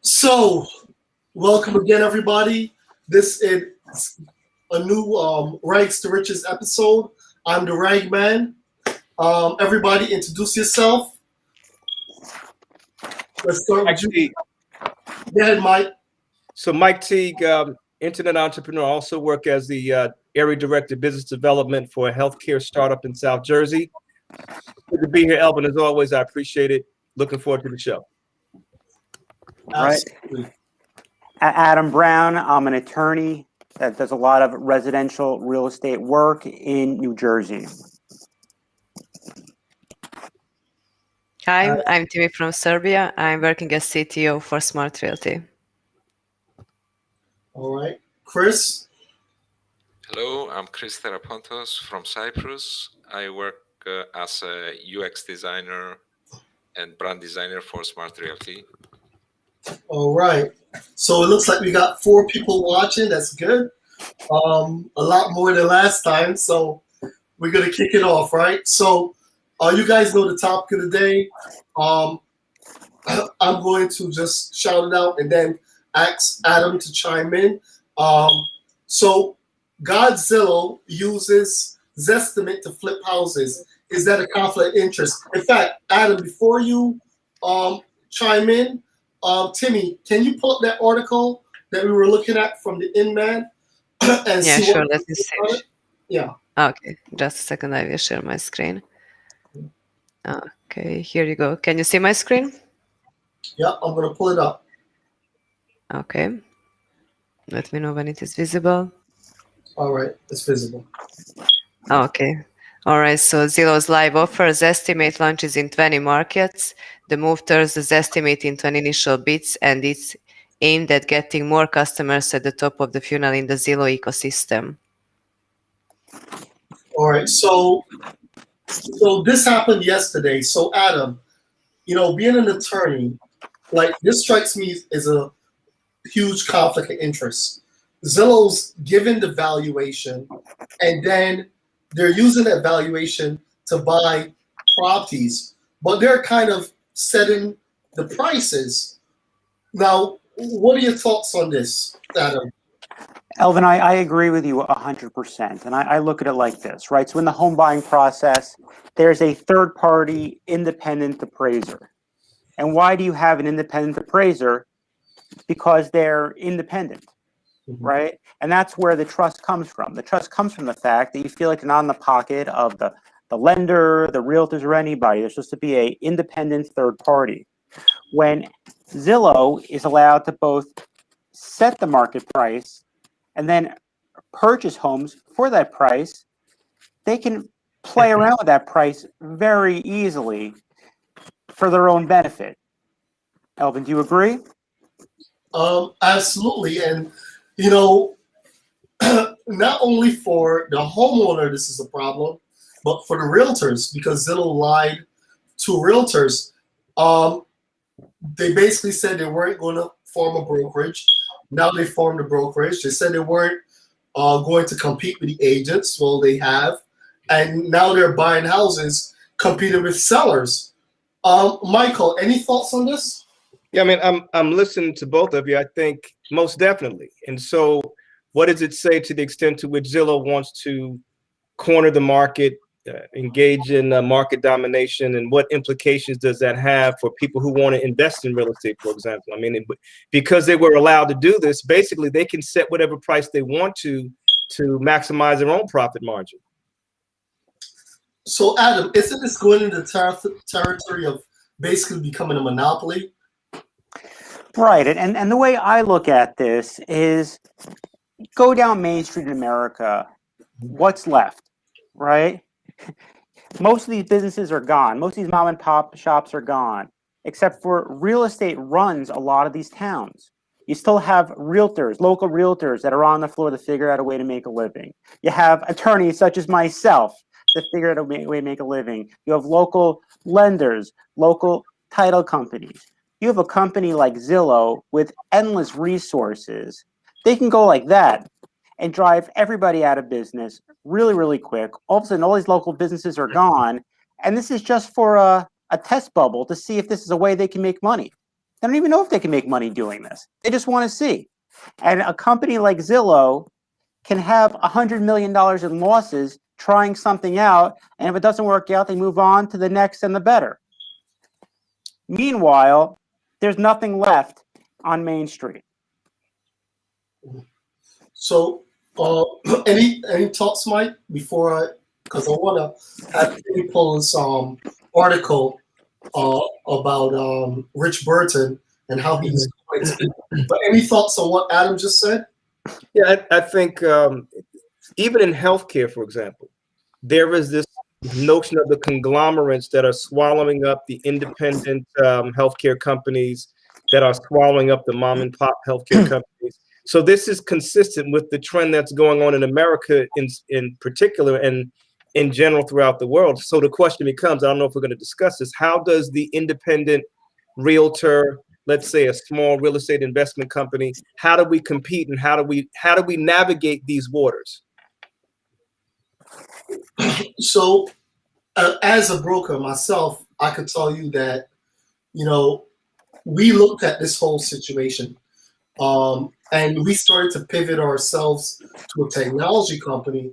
So, welcome again, everybody. This is a new Rags to Riches episode. I'm the Ragman. Everybody, introduce yourself. Let's start with you. Teague. Go ahead, Mike. So Mike Teague, internet entrepreneur, also work as the area director of business development for a healthcare startup in South Jersey. Good to be here, Elvin. As always, I appreciate it. Looking forward to the show. Absolutely. Right. Adam Brown. I'm an attorney that does a lot of residential real estate work in New Jersey. Hi, I'm Timmy from Serbia. I'm working as CTO for smartrealty. All right. Chris. Hello, I'm Chris Therapontos from Cyprus. I work as a UX designer and brand designer for smartrealty. All right. So it looks like we got 4 people watching. That's good. A lot more than last time. So we're going to kick it off, right? So you guys know the topic of the day. I'm going to just shout it out and then ask Adam to chime in. So Godzilla uses Zestimate to flip houses. Is that a conflict of interest? In fact, Adam, before you chime in, Timmy, can you pull up that article that we were looking at from the Inman? And Yeah, see sure. what Let me see. Yeah. Okay, just a second. I will share my screen. Okay, here you go. Can you see my screen? Yeah, I'm going to pull it up. Okay. Let me know when it is visible. All right, it's visible. Okay. All right. So Zillow's live offers estimate launches in 20 markets. The move turns the Zestimate into an initial bids, and it's aimed at getting more customers at the top of the funnel in the Zillow ecosystem. All right, so this happened yesterday. So Adam, being an attorney, like this strikes me as a huge conflict of interest. Zillow's given the valuation, and then they're using that valuation to buy properties, but they're kind of setting the prices. Now, what are your thoughts on this, Adam? Elvin, I agree with you 100%. And I look at it like this, right? So in the home buying process, there's a third-party independent appraiser. And why do you have an independent appraiser? Because they're independent, right? And that's where the trust comes from. The trust comes from the fact that you feel like you're not in the pocket of the lender, the realtors, or anybody. There's supposed to be an independent third party. When Zillow is allowed to both set the market price and then purchase homes for that price, they can play around with that price very easily for their own benefit. Elvin, do you agree? Absolutely. And, not only for the homeowner, this is a problem, but for the realtors, because Zillow lied to realtors. They basically said they weren't going to form a brokerage. Now they formed a brokerage. They said they weren't going to compete with the agents. Well, they have. And now they're buying houses, competing with sellers. Michael, any thoughts on this? Yeah, I mean, I'm listening to both of you. I think most definitely. And so, what does it say to the extent to which Zillow wants to corner the market, engage in market domination, and what implications does that have for people who want to invest in real estate, for example? I mean, because they were allowed to do this, basically they can set whatever price they want to maximize their own profit margin. So, Adam, isn't this going into the territory of basically becoming a monopoly? Right. And the way I look at this is go down Main Street in America. What's left, right? Most of these businesses are gone. Most of these mom and pop shops are gone, except for real estate runs a lot of these towns. You still have realtors, local realtors that are on the floor to figure out a way to make a living. You have attorneys such as myself that figure out a way to make a living. You have local lenders, local title companies. You have a company like Zillow with endless resources. They can go like that and drive everybody out of business really, really quick. All of a sudden, all these local businesses are gone. And this is just for a test bubble to see if this is a way they can make money. They don't even know if they can make money doing this. They just want to see. And a company like Zillow can have $100 million in losses trying something out, and if it doesn't work out, they move on to the next and the better. Meanwhile, there's nothing left on Main Street. So, any thoughts, Mike? Because I want to have you pull this article about Rich Burton and how he's going to. But any thoughts on what Adam just said? Yeah, I think even in healthcare, for example, there is this notion of the conglomerates that are swallowing up the independent healthcare companies, that are swallowing up the mom and pop healthcare companies. So this is consistent with the trend that's going on in America in particular and in general throughout the world. So the question becomes, I don't know if we're going to discuss this, how does the independent realtor, let's say a small real estate investment company, how do we compete and how do we navigate these waters? So as a broker myself, I could tell you that, we looked at this whole situation and we started to pivot ourselves to a technology company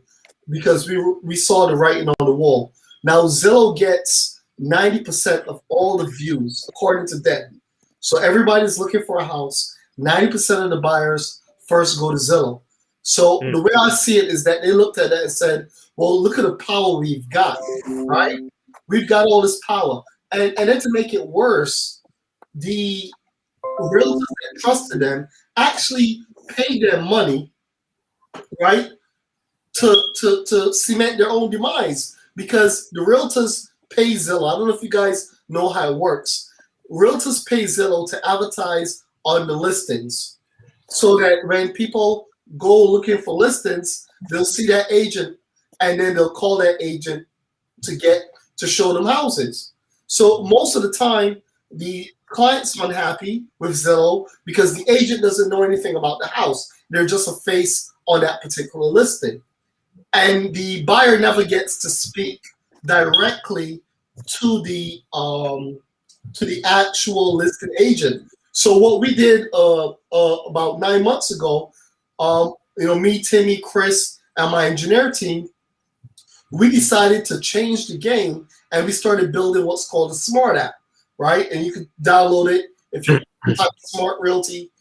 because we saw the writing on the wall. Now Zillow gets 90% of all the views according to them. So everybody's looking for a house. 90% of the buyers first go to Zillow. So the way I see it is that they looked at it and said, well, look at the power we've got, right? We've got all this power. And then to make it worse, the realtors that trusted them actually paid their money, right, to cement their own demise, because the realtors pay Zillow. I don't know if you guys know how it works. Realtors pay Zillow to advertise on the listings so that when people go looking for listings, they'll see that agent and then they'll call that agent to show them houses. So most of the time, the client's unhappy with Zillow because the agent doesn't know anything about the house. They're just a face on that particular listing. And the buyer never gets to speak directly to the actual listed agent. So what we did about 9 months ago, me, Timmy, Chris, and my engineer team, we decided to change the game and we started building what's called a smart app, right? And you can download it if you type Smart Realty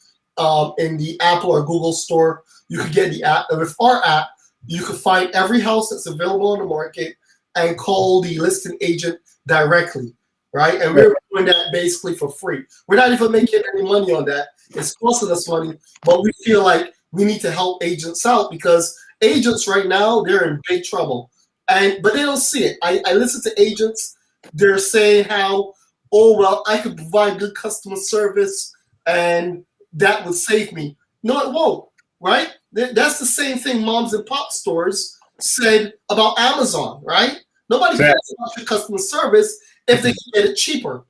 in the Apple or Google store. You could get the app. And with our app, you can find every house that's available on the market and call the listing agent directly, right? And we're doing that basically for free. We're not even making any money on that. It's costing us money, but we feel like we need to help agents out because agents right now, they're in big trouble. But they don't see it. I listen to agents. They're saying how, oh, well, I could provide good customer service and that would save me. No, it won't, right? That's the same thing moms and pop stores said about Amazon, right? Nobody cares about your customer service if they can get it cheaper,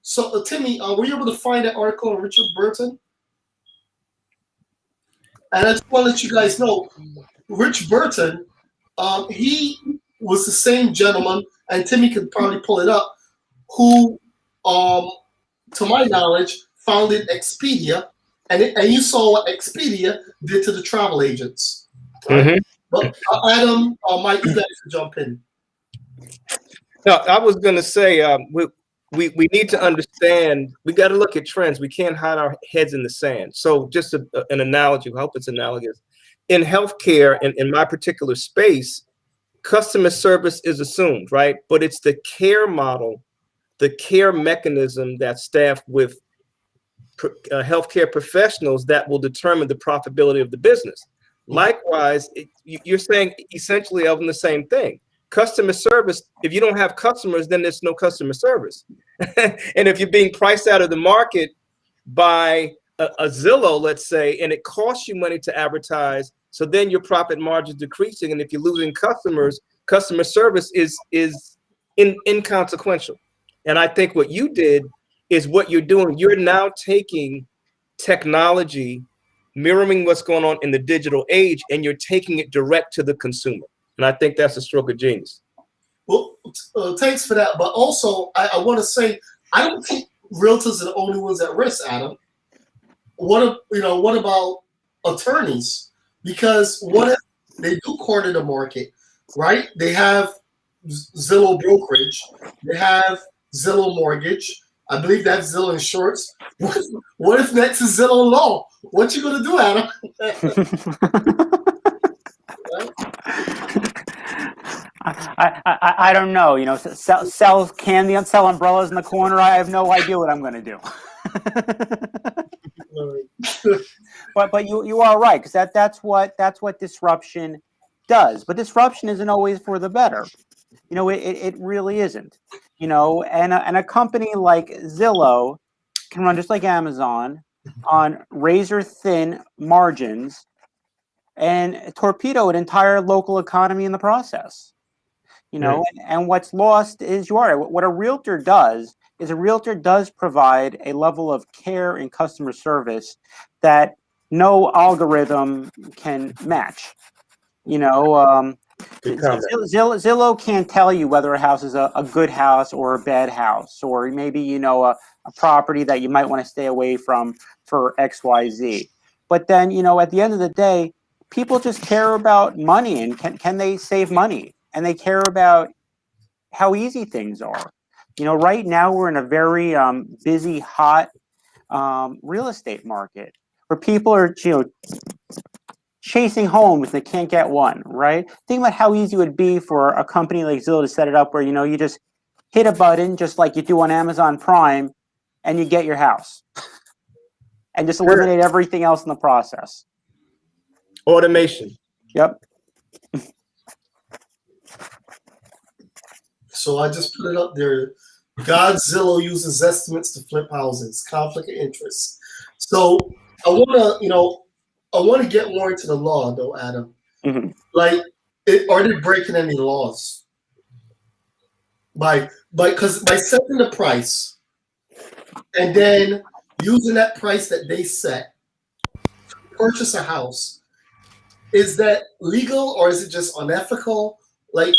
So, Timmy, were you able to find that article on Richard Burton? And I just want to let you guys know, Rich Burton, he was the same gentleman, and Timmy could probably pull it up, who, to my knowledge, founded Expedia, and you saw what Expedia did to the travel agents. Right? But Adam, Mike, you guys can jump in. No, I was going to say we need to understand. We got to look at trends. We can't hide our heads in the sand. So, just an analogy. I hope it's analogous. In healthcare, in my particular space, customer service is assumed, right? But it's the care model, the care mechanism that's staffed with healthcare professionals that will determine the profitability of the business. Likewise, you're saying essentially of the same thing. Customer service, if you don't have customers, then there's no customer service. And if you're being priced out of the market by a Zillow, let's say, and it costs you money to advertise, so then your profit margin is decreasing. And if you're losing customers, customer service is inconsequential. And I think what you did is what you're doing. You're now taking technology, mirroring what's going on in the digital age, and you're taking it direct to the consumer. And I think that's a stroke of genius. Well, thanks for that. But also, I want to say, I don't think realtors are the only ones at risk, Adam. What about attorneys? Because what if they do corner the market, right? They have Zillow brokerage, they have Zillow mortgage. I believe that's Zillow insurance. What if next is Zillow law? What you gonna do, Adam? I don't know. You know, sell candy and sell umbrellas in the corner. I have no idea what I'm going to do. but you are right, because that's what disruption does. But disruption isn't always for the better. You know, it really isn't. You know, and a company like Zillow can run just like Amazon on razor thin margins and torpedo an entire local economy in the process. You know, and what's lost is what a realtor does is a realtor does provide a level of care and customer service that no algorithm can match. You know, Zillow can't tell you whether a house is a good house or a bad house, or maybe, you know, a property that you might want to stay away from for XYZ. But then, you know, at the end of the day, people just care about money and can they save money? And they care about how easy things are. You know, right now we're in a very busy, hot real estate market where people are, you know, chasing homes and they can't get one, right? Think about how easy it would be for a company like Zillow to set it up where, you know, you just hit a button just like you do on Amazon Prime and you get your house and just eliminate everything else in the process. Automation. Yep. So I just put it up there. Godzilla uses estimates to flip houses. Conflict of interest. So I want to get more into the law, though, Adam. Mm-hmm. Like, are they breaking any laws by setting the price and then using that price that they set to purchase a house? Is that legal or is it just unethical? Like,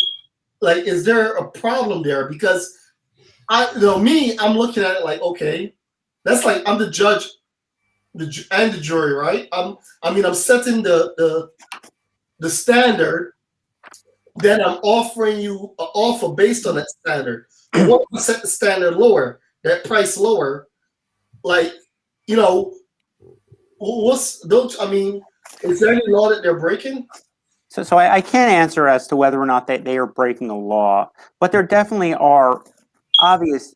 is there a problem there? Because I'm looking at it like, okay, that's like I'm the judge, and the jury, right? I'm setting the standard. Then I'm offering you an offer based on that standard. But what if I set the standard lower, that price lower? Like, you know, is there any law that they're breaking? So I can't answer as to whether or not they are breaking the law, but there definitely are obvious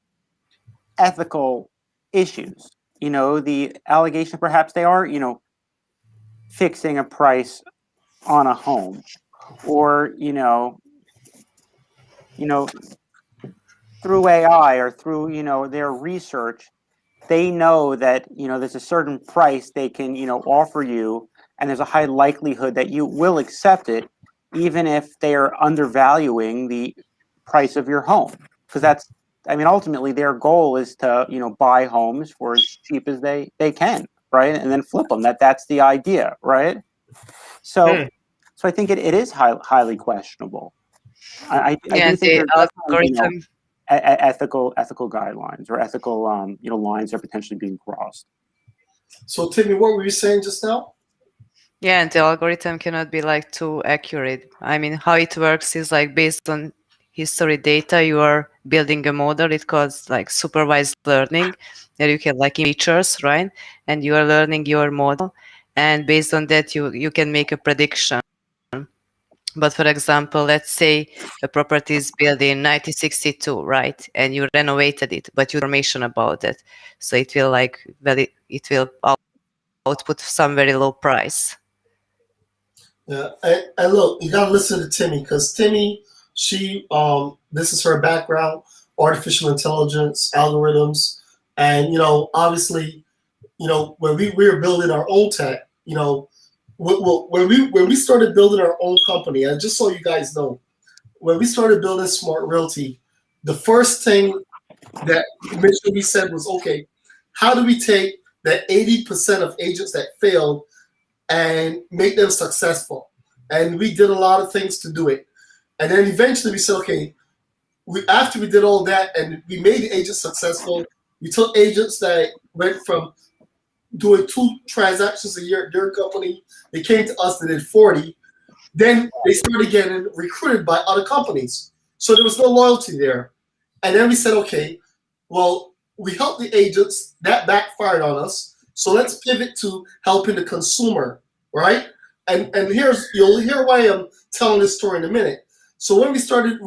ethical issues. You know, the allegation perhaps they are, you know, fixing a price on a home, or you know, through AI or through, you know, their research, they know that, you know, there's a certain price they can, you know, offer you, and there's a high likelihood that you will accept it, even if they are undervaluing the price of your home. Because that's, I mean, ultimately their goal is to, you know, buy homes for as cheap as they can, right? And then flip them. That's the idea, right? So I think it is highly questionable. I do think there's definitely, you know, ethical guidelines or ethical you know, lines are potentially being crossed. So Timmy, what were you saying just now? Yeah, and the algorithm cannot be like too accurate. I mean, how it works is like based on history data, you are building a model. It calls like supervised learning, that you can like features, right? And you are learning your model, and based on that, you can make a prediction. But for example, let's say a property is built in 1962, right? And you renovated it, but you have information about it, so it will output some very low price. Yeah, and look, you gotta listen to Timmy, because Timmy, she this is her background, artificial intelligence, algorithms, and you know, obviously, you know, when we were building our own tech, you know, when we started building our own company, and just so you guys know, when we started building Smart Realty, the first thing that initially we said was, okay, how do we take that 80% of agents that failed and make them successful? And we did a lot of things to do it. And then eventually we said, okay, after we did all that and we made the agents successful, We took agents that went from doing 2 transactions a year at their company. They came to us, they did 40. Then they started getting recruited by other companies. So there was no loyalty there. And then we said, okay, well, we helped the agents. That backfired on us. So let's pivot to helping the consumer, right? And you'll hear why I'm telling this story in a minute. So when we started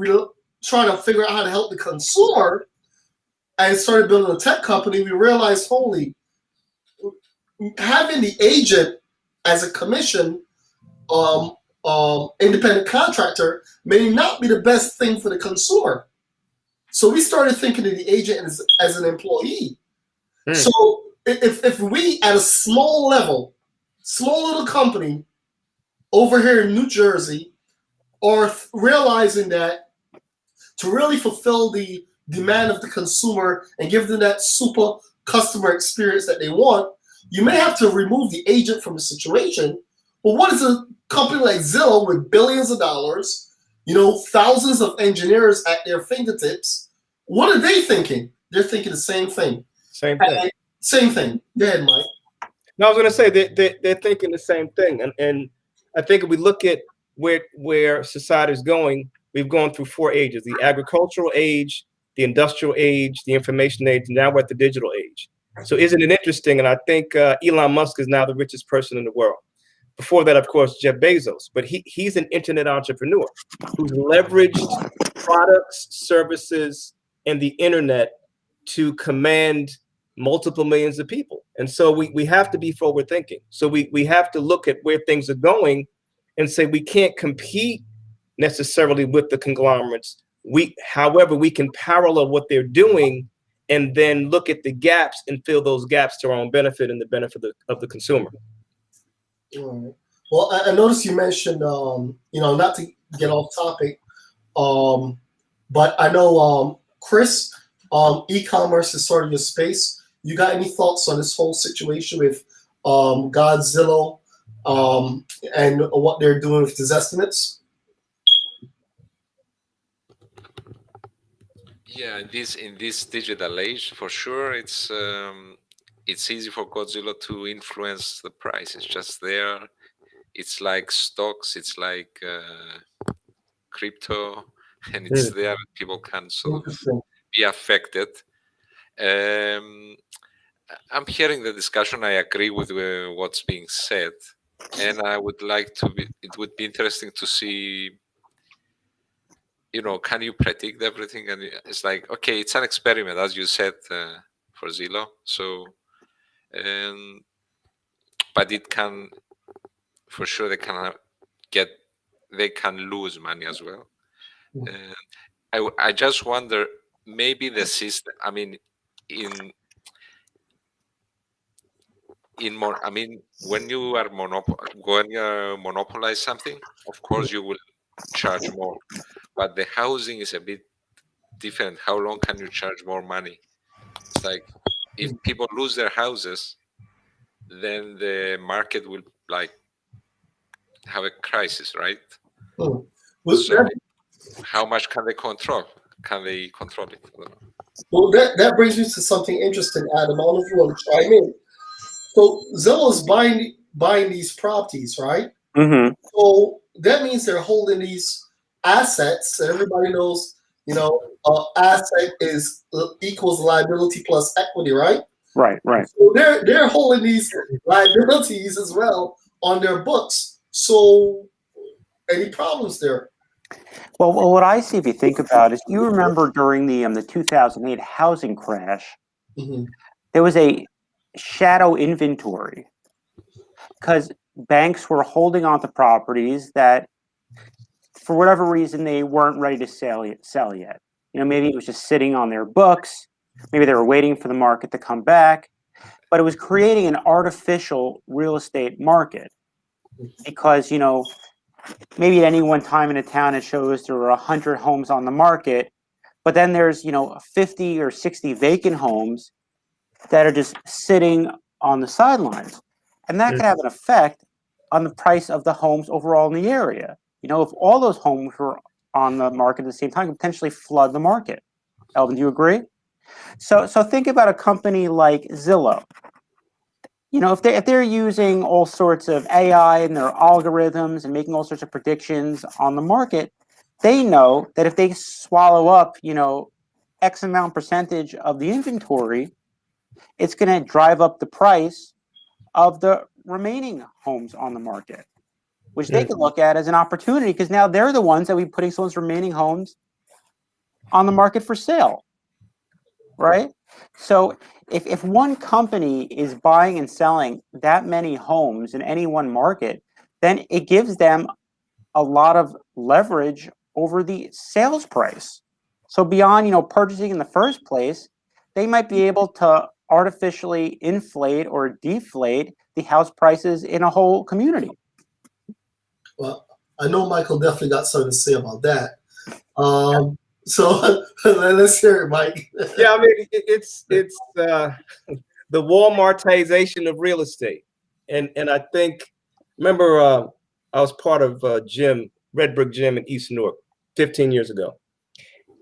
trying to figure out how to help the consumer and started building a tech company, we realized, holy, having the agent as a commission independent contractor may not be the best thing for the consumer. So we started thinking of the agent as an employee. So if we at a small level, small little company over here in New Jersey are realizing that to really fulfill the demand of the consumer and give them that super customer experience that they want, you may have to remove the agent from the situation. Well, what is a company like Zillow with billions of dollars, thousands of engineers at their fingertips? What are they thinking? They're thinking the same thing. Same thing. Same thing. Go ahead, Mike. No, I was going to say they're thinking the same thing. And I think if we look at where society is going, we've gone through 4 ages: the agricultural age, the industrial age, the information age, and now we're at the digital age. So isn't it interesting? And I think Elon Musk is now the richest person in the world. Before that, of course, Jeff Bezos. But he's an internet entrepreneur who's leveraged products, services, and the internet to command multiple millions of people. And so we have to be forward thinking. So we have to look at where things are going and say we can't compete necessarily with the conglomerates. However, we can parallel what they're doing and then look at the gaps and fill those gaps to our own benefit and the benefit of the consumer. All right. Well, I noticed you mentioned, not to get off topic, but I know, Chris, e-commerce is sort of your space. You got any thoughts on this whole situation with Godzilla and what they're doing with the zestimates? Yeah, in this digital age, for sure, it's easy for Godzilla to influence the price. It's just there. It's like stocks. It's like crypto, and it's there. People can sort of be affected. I'm hearing the discussion. I agree with what's being said, and I would like to be. It would be interesting to see. Can you predict everything? And it's like, okay, it's an experiment, as you said, for Zillow. So, but it can, for sure, they can lose money as well. I just wonder, maybe the system. I mean, when you monopolize something, of course you will charge more. But the housing is a bit different. How long can you charge more money? It's like if people lose their houses, then the market will have a crisis, right? Well, so how much can they control? Can they control it? Well, that brings me to something interesting, Adam. I don't know if you want to chime in. So Zillow is buying these properties, right? Mm-hmm. So that means they're holding these assets. Everybody knows, asset equals liability plus equity, right? Right. So they're holding these liabilities as well on their books. So any problems there? Well, what I see, if you think about it, is you remember during the 2008 housing crash, there was a shadow inventory because banks were holding on to properties that, for whatever reason, they weren't ready to sell yet. Maybe it was just sitting on their books. Maybe they were waiting for the market to come back. But it was creating an artificial real estate market because, maybe at any one time in a town it shows there were 100 homes on the market, but then there's, 50 or 60 vacant homes that are just sitting on the sidelines. And that could have an effect on the price of the homes overall in the area. If all those homes were on the market at the same time, could potentially flood the market. Elvin, do you agree? So think about a company like Zillow. If they're using all sorts of AI and their algorithms and making all sorts of predictions on the market, they know that if they swallow up, X amount percentage of the inventory, it's going to drive up the price of the remaining homes on the market, which they can look at as an opportunity because now they're the ones that will be putting some of those remaining homes on the market for sale, right? So if one company is buying and selling that many homes in any one market, then it gives them a lot of leverage over the sales price. So beyond, purchasing in the first place, they might be able to artificially inflate or deflate the house prices in a whole community. Well, I know Michael definitely got something to say about that. So let's hear it, Mike. Yeah, I mean, it's the Walmartization of real estate, and I think, remember, I was part of Red Brick Gym in East Newark 15 years ago,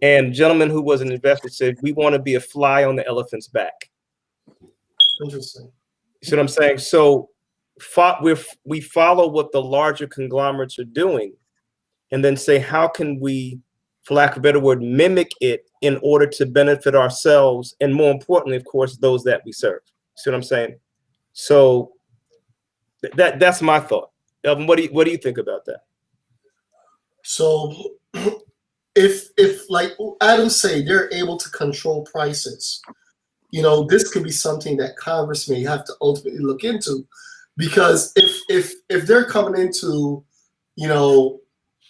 and a gentleman who was an investor said, "We want to be a fly on the elephant's back." Interesting. You see what I'm saying? So we follow what the larger conglomerates are doing, and then say, how can we, for lack of a better word, mimic it in order to benefit ourselves, and more importantly, of course, those that we serve. See what I'm saying? So that's my thought. Elvin, what do you think about that? So if like Adam say, they're able to control prices, this could be something that Congress may have to ultimately look into, because if they're coming into,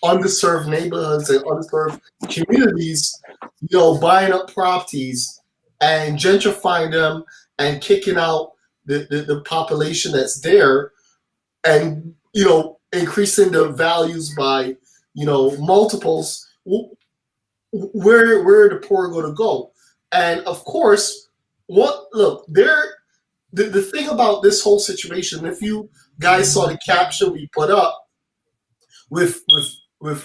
underserved neighborhoods and underserved communities, buying up properties and gentrifying them and kicking out the population that's there, and increasing the values by multiples, where are the poor going to go? And of course, the thing about this whole situation, if you guys saw the caption we put up with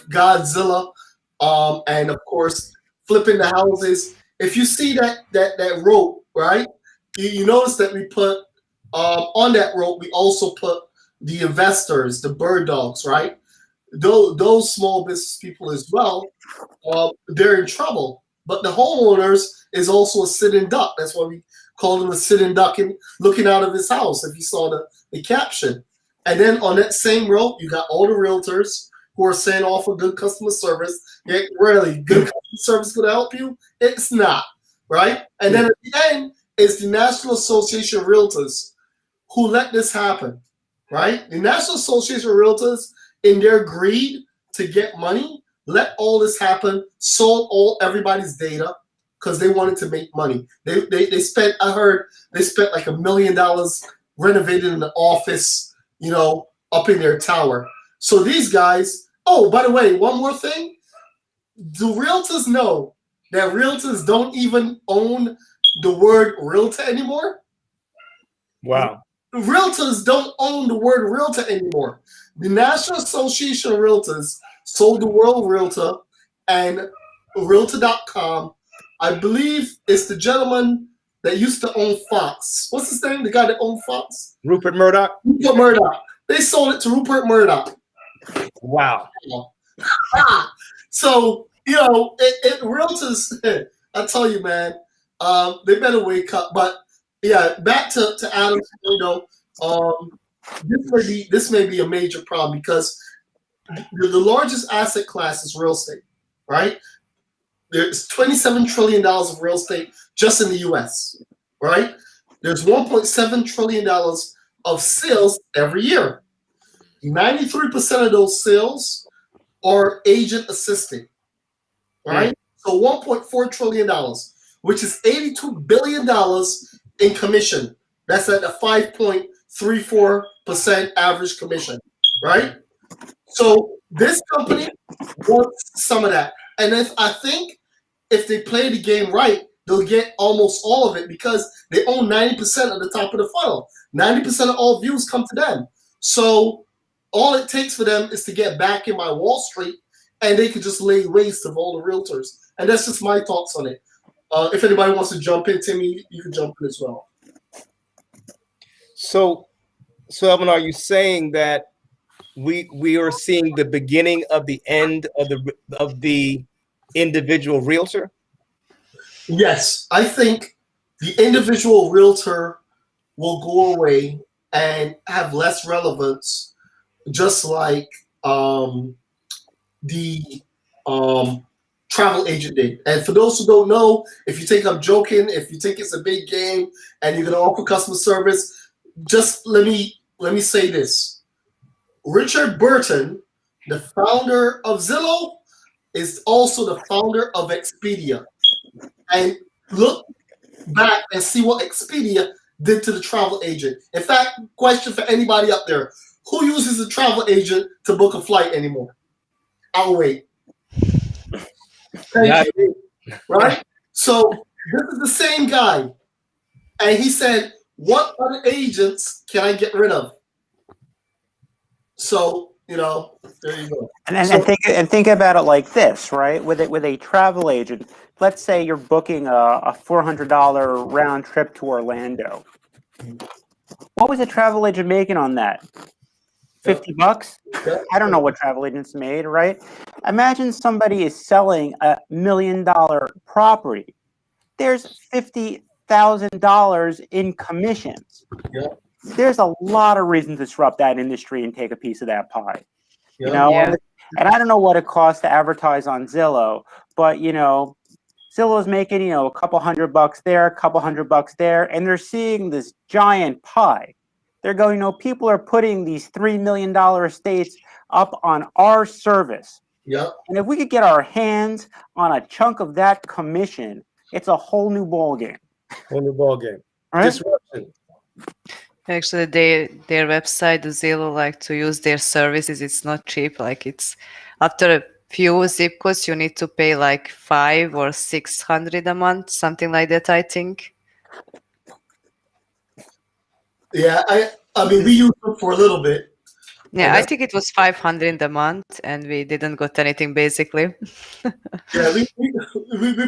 Godzilla, and of course flipping the houses. If you see that rope, right, you notice that we put on that rope, we also put the investors, the bird dogs, right? Those small business people as well, they're in trouble. But the homeowners is also a sitting duck. That's why we call him a sitting duck and looking out of his house, if you saw the caption. And then on that same rope, you got all the realtors who are saying offer good customer service. Yeah, really, good customer service going to help you? It's not, right? And then at the end is the National Association of Realtors who let this happen, right? The National Association of Realtors, in their greed to get money, let all this happen, sold everybody's data because they wanted to make money. They spent, I heard, they spent like $1 million renovating the office, up in their tower. So these guys, oh, by the way, one more thing. Do realtors know that realtors don't even own the word realtor anymore? Wow. Realtors don't own the word realtor anymore. The National Association of Realtors sold the word realtor, and realtor.com, I believe it's the gentleman that used to own Fox. What's his name? The guy that owned Fox? Rupert Murdoch? Rupert Murdoch. They sold it to Rupert Murdoch. Wow. So, realtors, I tell you, man, they better wake up. But yeah, back to Adam's, this may be a major problem because the largest asset class is real estate, right? There's $27 trillion of real estate just in the US, right? There's $1.7 trillion of sales every year. 93% of those sales are agent assisted, right? So $1.4 trillion, which is $82 billion in commission. That's at a 5.34% average commission, right? So this company wants some of that. And I think if they play the game right, they'll get almost all of it because they own 90% of the top of the funnel. 90% of all views come to them. So all it takes for them is to get back in by Wall Street, and they could just lay waste of all the realtors. And that's just my thoughts on it. If anybody wants to jump in, Timmy, you can jump in as well. So Elvin, are you saying that we are seeing the beginning of the end of the individual realtor? Yes, I think the individual realtor will go away and have less relevance, just like the travel agent did. And for those who don't know, if you think I'm joking, if you think it's a big game and you're gonna offer customer service, just let me say this. Richard Burton, the founder of Zillow, is also the founder of Expedia. And look back and see what Expedia did to the travel agent. In fact, question for anybody up there: who uses a travel agent to book a flight anymore? I'll wait. Thank you. Right? So this is the same guy. And he said, what other agents can I get rid of? So, there you go. And think about it like this, right? With a travel agent, let's say you're booking a $400 round trip to Orlando. What was a travel agent making on that? $50? Yeah. I don't know what travel agents made, right? Imagine somebody is selling $1 million property. There's $50,000 in commissions. Yeah. There's a lot of reasons to disrupt that industry and take a piece of that pie. Yeah. Yeah. And I don't know what it costs to advertise on Zillow, but Zillow's making a couple $100 there, a couple $100 there, and they're seeing this giant pie. They're going, people are putting these $3 million estates up on our service. Yeah. And if we could get our hands on a chunk of that commission, it's a whole new ball game. Whole new ball game. Right? Disruption. Actually, their website, the Zillow, like to use their services. It's not cheap. Like it's after a few zip codes, you need to pay like $500 or $600 a month, something like that. I think. Yeah. I mean, we used them for a little bit. Yeah, I think it was $500 a month, and we didn't got anything basically. Yeah, we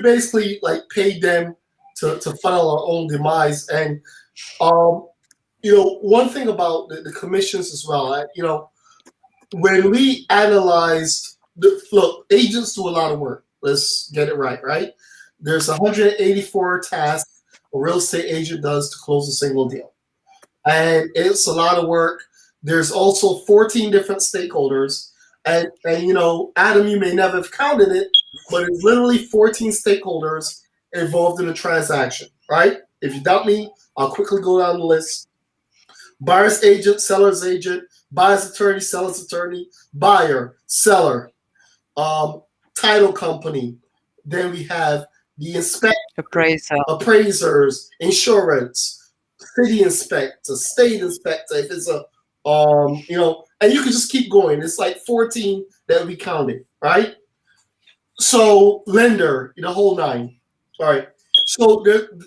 basically like paid them to funnel our own demise. And one thing about the commissions as well, when we analyzed look, agents do a lot of work. Let's get it right? There's 184 tasks a real estate agent does to close a single deal. And it's a lot of work. There's also 14 different stakeholders. And Adam, you may never have counted it, but it's literally 14 stakeholders involved in a transaction, right? If you doubt me, I'll quickly go down the list. Buyer's agent, seller's agent, buyer's attorney, seller's attorney, buyer, seller, title company. Then we have the appraisers, insurance, city inspector, state inspector. If it's a and you can just keep going. It's like 14 that we counted, right? So lender, the whole nine. All right. So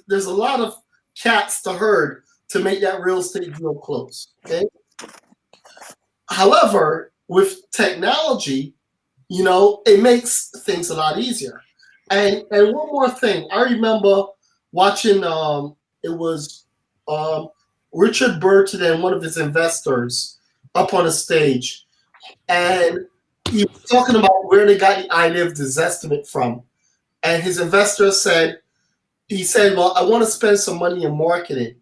there's a lot of cats to herd to make that real estate deal close. Okay. However, with technology, it makes things a lot easier. And one more thing, I remember watching. It was Richard Burton and one of his investors up on a stage, and he was talking about where they got the idea of the Zestimate from. And his investor said, well, I want to spend some money in marketing.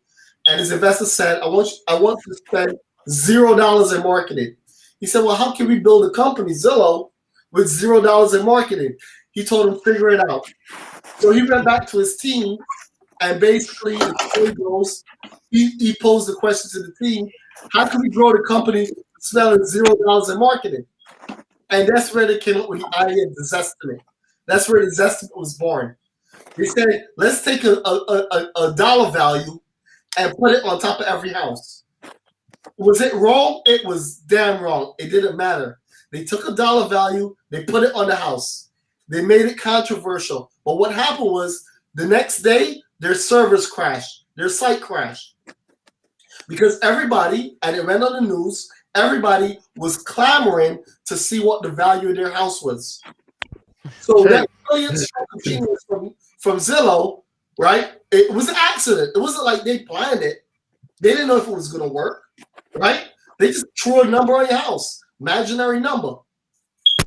And his investor said, I want to spend $0 in marketing. He said, well, how can we build a company, Zillow, with $0 in marketing? He told him, figure it out. So he went back to his team, and basically, the story goes, he posed the question to the team, how can we grow the company spending $0 in marketing? And that's where they came up with the idea of the Zestimate. That's where the Zestimate was born. They said, let's take a dollar value and put it on top of every house. Was it wrong? It was damn wrong. It didn't matter. They took a dollar value, they put it on the house. They made it controversial. But what happened was the next day, their servers crashed, their site crashed. Because everybody, and it ran on the news, everybody was clamoring to see what the value of their house was. So that brilliant stroke of genius from Zillow, right? It was an accident. It wasn't like they planned it. They didn't know if it was going to work, right? They just threw a number on your house, imaginary number.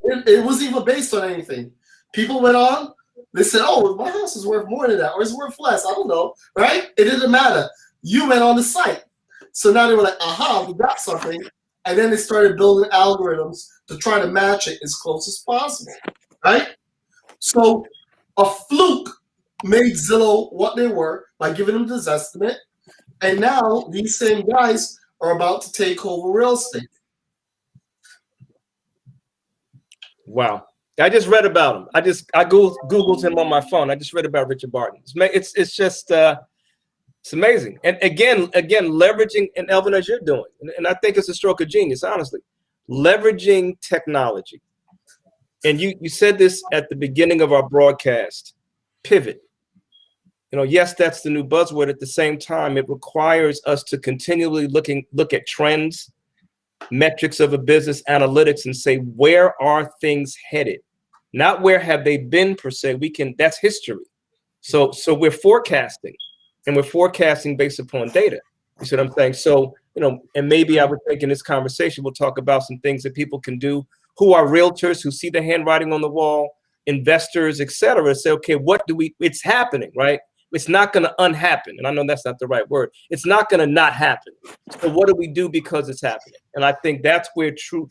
It wasn't even based on anything. People went on. They said, "Oh, my house is worth more than that, or it's worth less." I don't know, right? It didn't matter. You went on the site, so now they were like, "Aha, we got something," and then they started building algorithms to try to match it as close as possible, right? So a fluke made Zillow what they were by giving them this estimate, and now these same guys are about to take over real estate. Wow. I just read about him. I Googled him on my phone. I just read about Richard Barton. It's just it's amazing. And again, leveraging, and Elvin, as you're doing, and I think it's a stroke of genius, honestly, leveraging technology. And you said this at the beginning of our broadcast, pivot. You know, yes, that's the new buzzword. At the same time, it requires us to continually look at trends, metrics of a business, analytics, and say, where are things headed? Not where have they been per se. That's history. So we're forecasting, and we're forecasting based upon data. You see what I'm saying? So, you know, and maybe I would think in this conversation, we'll talk about some things that people can do who are realtors, who see the handwriting on the wall, investors, et cetera, say, okay, it's happening, right? It's not going to unhappen. And I know that's not the right word. It's not going to not happen. So what do we do because it's happening? And I think that's where true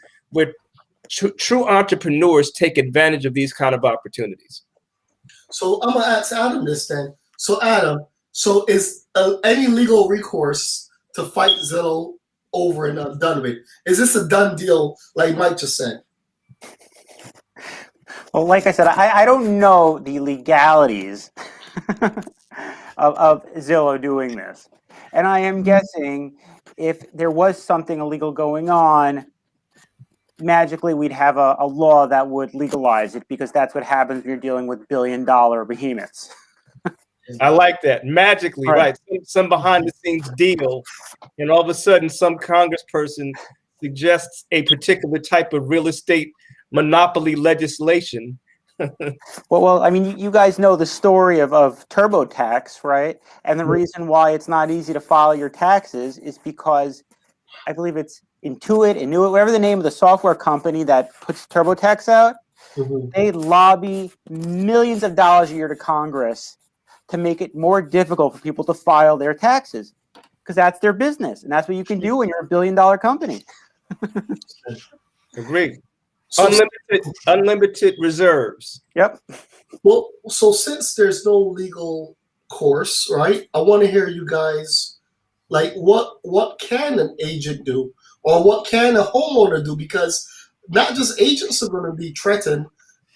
entrepreneurs take advantage of these kind of opportunities. So I'm going to ask Adam this then. So Adam, is any legal recourse to fight Zillow over and done with? Is this a done deal like Mike just said? Well, like I said, I don't know the legalities of Zillow doing this. And I am guessing if there was something illegal going on, magically we'd have a law that would legalize it, because that's what happens when you're dealing with billion-dollar behemoths. I like that. Magically, right? Some behind-the-scenes deal, and all of a sudden some congressperson suggests a particular type of real estate monopoly legislation. Well, I mean, you guys know the story of TurboTax, right? And the reason why it's not easy to file your taxes is because I believe it's Intuit, whatever the name of the software company that puts TurboTax out, they lobby millions of dollars a year to Congress to make it more difficult for people to file their taxes, because that's their business, and that's what you can do when you're a billion-dollar company. Agreed. Unlimited reserves. Yep. Well, so since there's no legal course, right? I want to hear you guys, like, what can an agent do, or what can a homeowner do? Because not just agents are going to be threatened.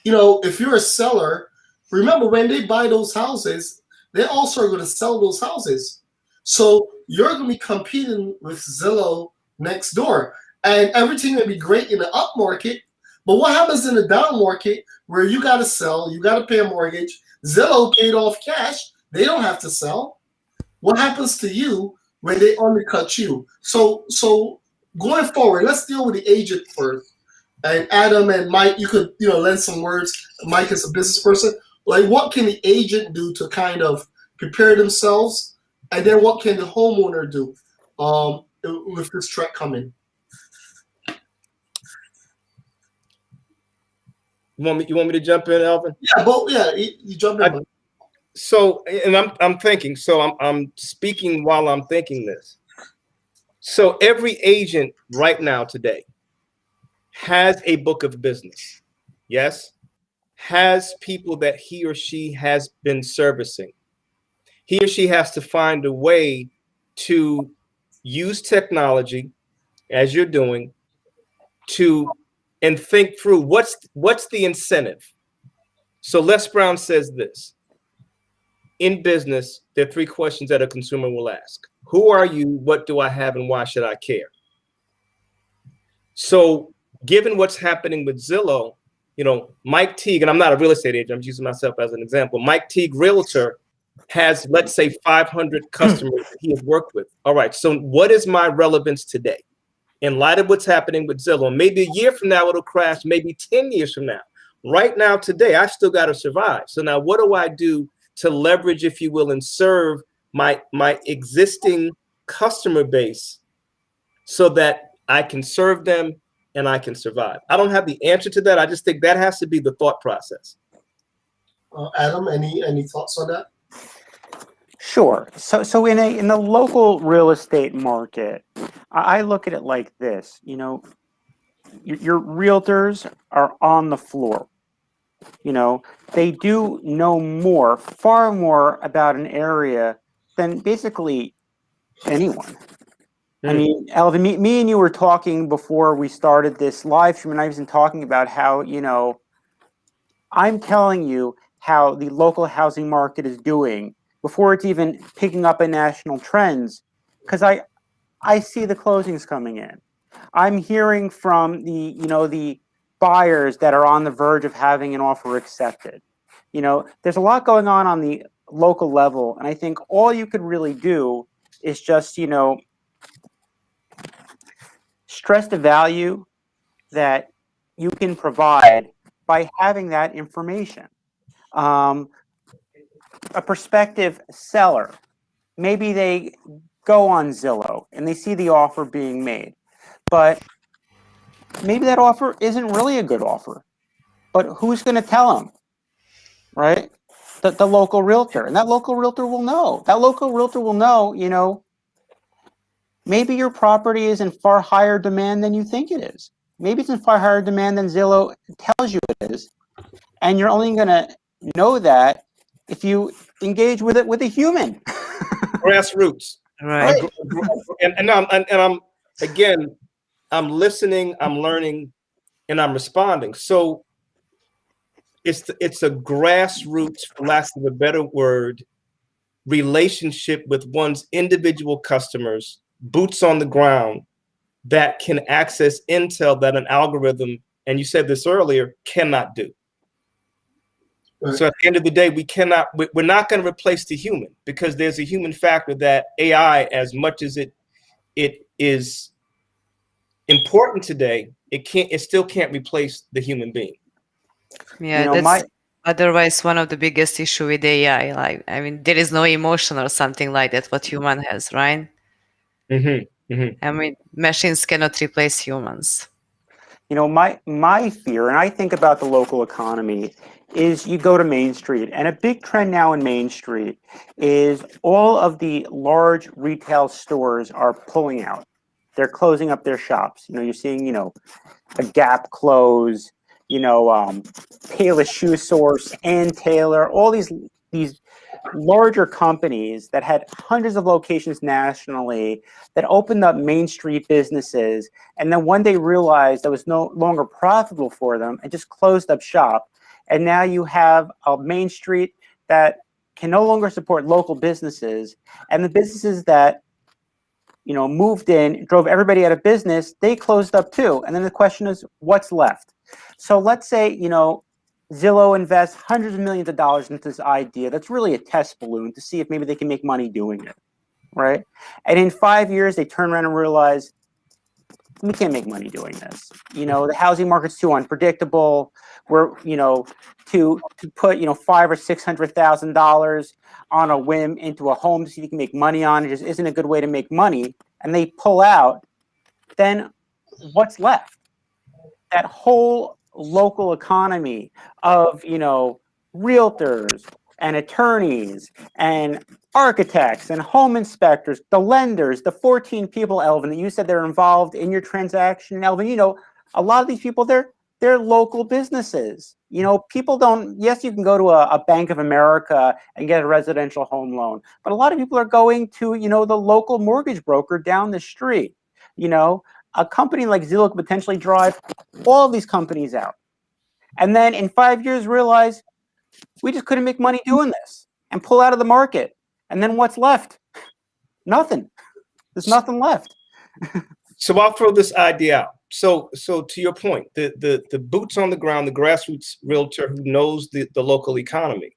You know, if you're a seller, remember when they buy those houses, they also are going to sell those houses. So you're going to be competing with Zillow next door, and everything will be great in the up market. But what happens in the down market where you got to sell, you got to pay a mortgage, Zillow paid off cash, they don't have to sell. What happens to you when they undercut you? So going forward, let's deal with the agent first. And Adam and Mike, you could lend some words. Mike is a business person. Like, what can the agent do to kind of prepare themselves? And then what can the homeowner do with this threat coming? You want me to jump in, Elvin? Yeah, you jump in. So, and I'm thinking. So I'm speaking while I'm thinking this. So every agent right now today has a book of business. Yes, has people that he or she has been servicing. He or she has to find a way to use technology, as you're doing, and think through what's the incentive. So Les Brown says this: in business, there are 3 questions that a consumer will ask. Who are you? What do I have? And why should I care? So given what's happening with Zillow, Mike Teague, and I'm not a real estate agent, I'm just using myself as an example. Mike Teague, realtor, has, let's say, 500 customers that he has worked with. All right, so what is my relevance today? In light of what's happening with Zillow, maybe a year from now it'll crash, maybe 10 years from now. right now, today, I still got to survive. So now what do I do to leverage, if you will, and serve my existing customer base so that I can serve them and I can survive? I don't have the answer to that. I just think that has to be the thought process. Adam, any thoughts on that? Sure. So in the local real estate market, I look at it like this. You know, your realtors are on the floor. You know, they do know more, far more about an area than basically anyone. I mean, Elvin, me and you were talking before we started this live stream, and I was talking about how, you know, I'm telling you how the local housing market is doing before it's even picking up in national trends, because I see the closings coming in. I'm hearing from the buyers that are on the verge of having an offer accepted. You know, there's a lot going on the local level, and I think all you could really do is just, you know, stress the value that you can provide by having that information. A prospective seller, maybe they go on Zillow and they see the offer being made, but maybe that offer isn't really a good offer. But who's going to tell them, right? The local realtor, and that local realtor will know. That local realtor will know, you know, maybe your property is in far higher demand than you think it is. Maybe it's in far higher demand than Zillow tells you it is. And you're only going to know that if you engage with it with a human. Grassroots. Right. And I'm again, I'm listening, I'm learning, and I'm responding. So it's a grassroots, for lack of a better word, relationship with one's individual customers, boots on the ground, that can access intel that an algorithm, and you said this earlier, cannot do. Right. So at the end of the day, we're not going to replace the human, because there's a human factor that AI, as much as it is important today, it still can't replace the human being. Yeah, You know, that's otherwise one of the biggest issue with AI. Like, I mean, there is no emotion or something like that what human has, right? I mean, machines cannot replace humans. You know, my fear, and I think about the local economy, is you go to Main Street, and a big trend now in Main Street is all of the large retail stores are pulling out. They're closing up their shops. You know, you're seeing, you know, a Gap close, you know, Payless Shoe Source, and Taylor, all these larger companies that had hundreds of locations nationally that opened up Main Street businesses, and then one day realized that was no longer profitable for them and just closed up shop. And now you have a Main Street that can no longer support local businesses, and the businesses that, you know, moved in, drove everybody out of business, they closed up too. And then the question is, what's left? So let's say, you know, Zillow invests hundreds of millions of dollars into this idea that's really a test balloon to see if maybe they can make money doing it, right? And in 5 years, they turn around and realize, we can't make money doing this. You know, the housing market's too unpredictable. We're, you know, to put, you know, $500,000 or $600,000 on a whim into a home to see if you can make money on it just isn't a good way to make money, and they pull out, then what's left? That whole local economy of, you know, realtors and attorneys and architects and home inspectors, the lenders, the 14 people, Elvin, that you said they're involved in your transaction. Elvin, you know, a lot of these people, they're local businesses. You know, people don't, yes, you can go to a Bank of America and get a residential home loan, but a lot of people are going to, you know, the local mortgage broker down the street. You know, a company like Zillow could potentially drive all of these companies out. And then in 5 years realize we just couldn't make money doing this and pull out of the market. And then what's left? Nothing. There's nothing left. So I'll throw this idea out. So to your point, the boots on the ground, the grassroots realtor who knows the local economy,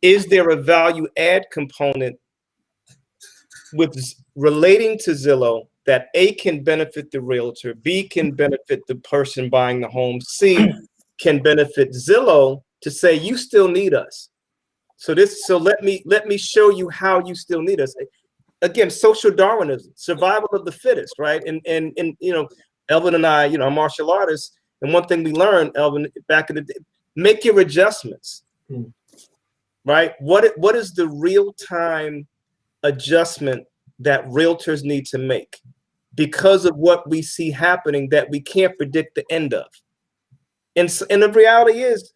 is there a value add component with relating to Zillow that A, can benefit the realtor, B, can benefit the person buying the home, C, can benefit Zillow to say, you still need us. So let me show you how you still need us. Again, social Darwinism, survival of the fittest, right? And you know, Elvin and I, you know, are martial artists, and one thing we learned, Elvin, back in the day, make your adjustments, right? What is the real time adjustment that realtors need to make because of what we see happening that we can't predict the end of? And the reality is,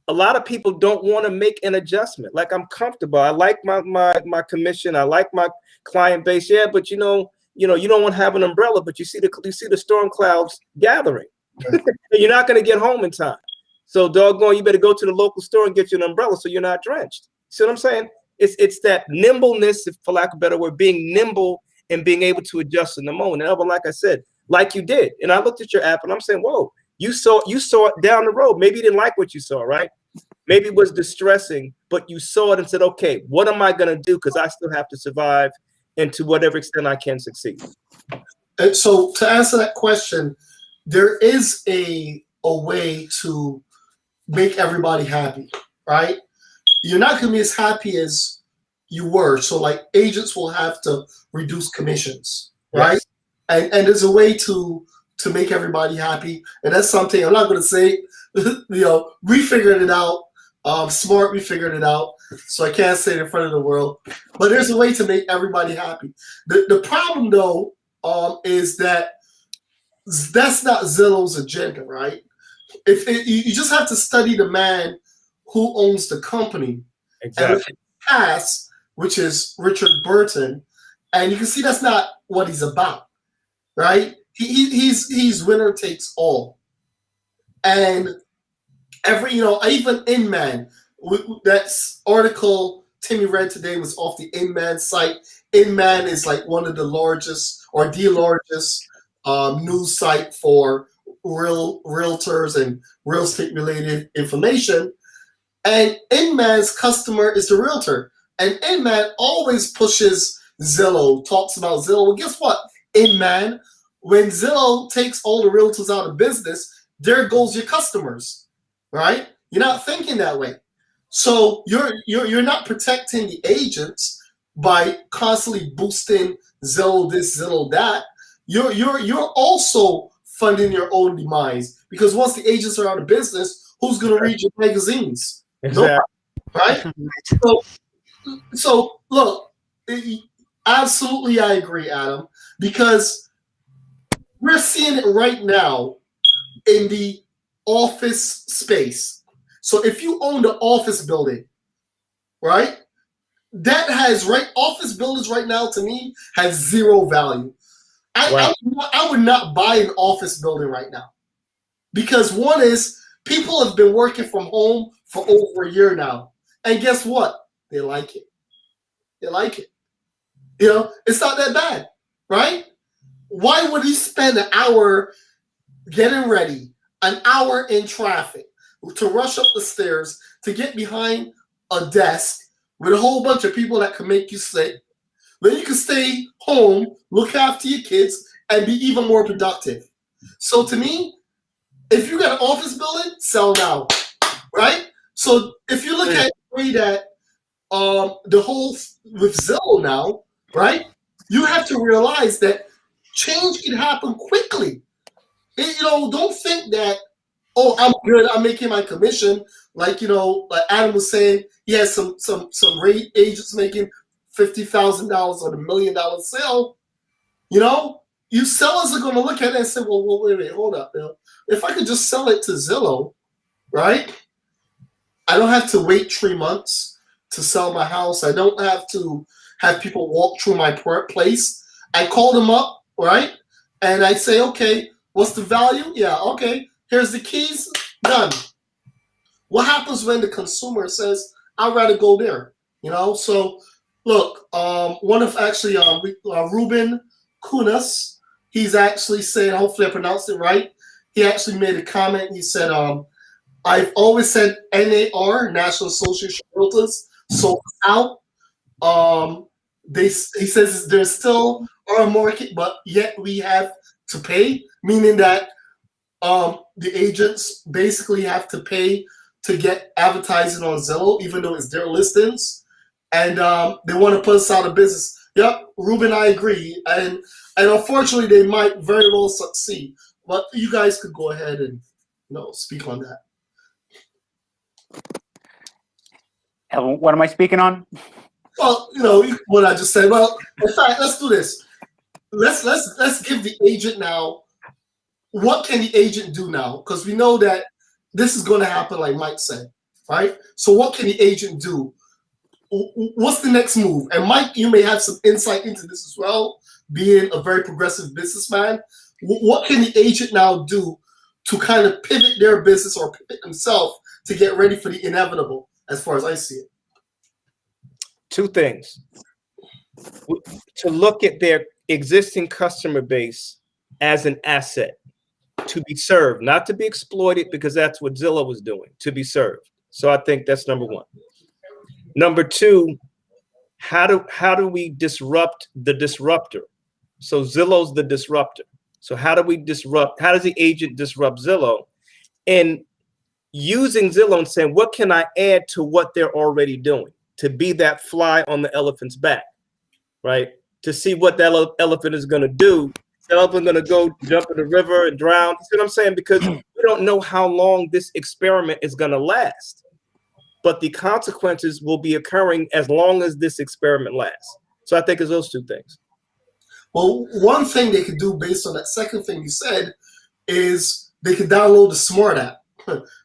a lot of people don't want to make an adjustment. Like, I'm comfortable. I like my commission. I like my client base. Yeah, but you know, you don't want to have an umbrella, but you see the storm clouds gathering. And you're not going to get home in time. So doggone, you better go to the local store and get you an umbrella so you're not drenched. See what I'm saying? It's that nimbleness, for lack of a better word, being nimble and being able to adjust in the moment. And Elvin, like I said, like you did. And I looked at your app and I'm saying, whoa, you saw it down the road. Maybe you didn't like what you saw, right? Maybe it was distressing, but you saw it and said, okay, what am I going to do? Because I still have to survive, and to whatever extent I can succeed. And so to answer that question, there is a way to make everybody happy, right? You're not going to be as happy as you were. So like agents will have to reduce commissions, right? Yes. And there's a way to make everybody happy. And that's something I'm not going to say, you know, we figured it out. Smart, we figured it out. So I can't say it in front of the world. But there's a way to make everybody happy. The problem, though, is that that's not Zillow's agenda, right? You just have to study the man who owns the company. Exactly. And look at past, which is Richard Burton, and you can see that's not what he's about, right? He's winner takes all. And even Inman, that article Timmy read today was off the Inman site. Inman is like one of the largest or the largest news site for realtors and real estate related information. And Inman's customer is the realtor. And Inman always pushes Zillow, talks about Zillow. Well, guess what, Inman? When Zillow takes all the realtors out of business, there goes your customers, right? You're not thinking that way. So you're not protecting the agents by constantly boosting Zillow this, Zillow that. You're also funding your own demise, because once the agents are out of business, who's going to read your magazines? Exactly. Nobody, right? So look, absolutely, I agree, Adam, because we're seeing it right now in the office space. So if you own the office building, right, that has office buildings right now, to me, has zero value. I would not buy an office building right now, because one is people have been working from home for over a year now, and guess what? They like it. They like it. You know, it's not that bad, right? Why would he spend an hour getting ready, an hour in traffic, to rush up the stairs, to get behind a desk with a whole bunch of people that can make you sick? Then you can stay home, look after your kids, and be even more productive. So to me, if you got an office building, sell now, right? So if you look at the way that the whole with Zillow now, right, you have to realize that change can happen quickly. Don't think that, oh, I'm good, I'm making my commission. Like Adam was saying, he has some rate agents making $50,000 on $1 million sale. You sellers are going to look at it and say, well, wait a minute, hold up, if I could just sell it to Zillow, right? I don't have to wait 3 months to sell my house. I don't have to have people walk through my place. I call them up, right? And I say, okay, what's the value? Yeah, okay, here's the keys, done. What happens when the consumer says, I'd rather go there? So look, one of actually Ruben Kunas, he's actually saying, hopefully I pronounced it right. He actually made a comment. He said, I've always said NAR, National Association of Realtors, sold out. He says there's still a market, but yet we have to pay, meaning that the agents basically have to pay to get advertising on Zillow, even though it's their listings, and they want to put us out of business. Yep, Ruben, I agree, and unfortunately, they might very well succeed. But you guys could go ahead and speak on that. What am I speaking on? Well, what I just said. Well, in fact, let's do this. Let's give the agent now. What can the agent do now? Because we know that this is going to happen, like Mike said, right? So what can the agent do? What's the next move? And Mike, you may have some insight into this as well, being a very progressive businessman. What can the agent now do to kind of pivot their business or pivot themselves to get ready for the inevitable, as far as I see it? Two things. To look at their existing customer base as an asset to be served, not to be exploited, because that's what Zillow was doing, to be served. So I think that's number one. Number two, how do we disrupt the disruptor? So Zillow's the disruptor. So how do we disrupt? How does the agent disrupt Zillow? And using Zillow and saying, what can I add to what they're already doing to be that fly on the elephant's back, right? To see what that elephant is going to do. The elephant going to go jump in the river and drown. You see what I'm saying? Because we don't know how long this experiment is going to last. But the consequences will be occurring as long as this experiment lasts. So I think it's those two things. Well, one thing they could do based on that second thing you said is they could download the Smart app,